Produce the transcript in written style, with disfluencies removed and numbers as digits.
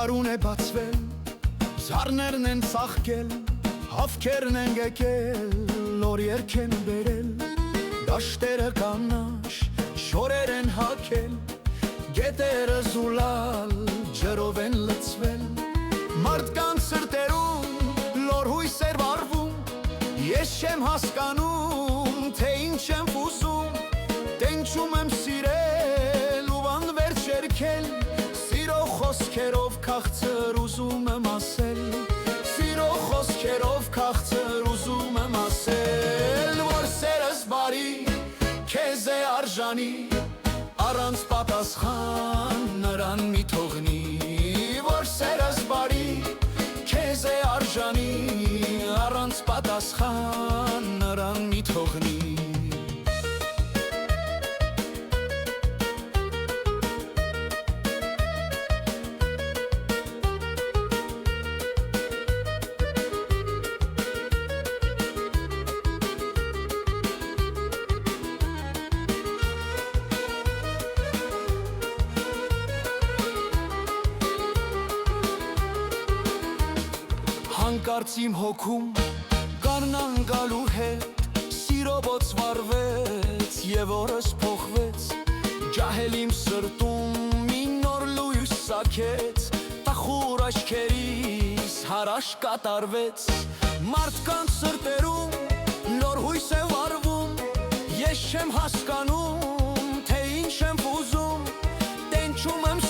Գարուն է բացվել, զարներն են ծաղկել, հավքերն են եկել, նոր երգ են բերել, դաշտերը կանաչ, շորեր են հագել, գետերը զուլալ, ջրով են լցվել, մարդկանց սրտերում լոր հույս էր վառվում, ես չեմ հասկանում, թե ինչ եմ ուզում, տենչում եմ սիրել ու անվերջ երգել, սիրո խոսքերով քաղցր ուզում եմ ասել, սիրո խոսքերով քաղցր ուզում եմ ասել, որ սերս բարի, քեզ է արժանի, առանց պատասխան նրան մի թողնի, որ սերս բարի, քեզ է արժանի, առանց պատասխան նրան մի թողնի։ Հանկարծ իմ հոգում կանան գալու հետ, սիրո ոց վարվեց և օրս փոխվեց, ջահել իմ սրտում մի նոր լույս սաքեց, տխուր աչքերիս հարաշ կատարվեց, մարդկանց սրտերում նոր հույս է վառվում, ես չեմ հասկանում, թե ինչ եմ ուզում, տենչում եմ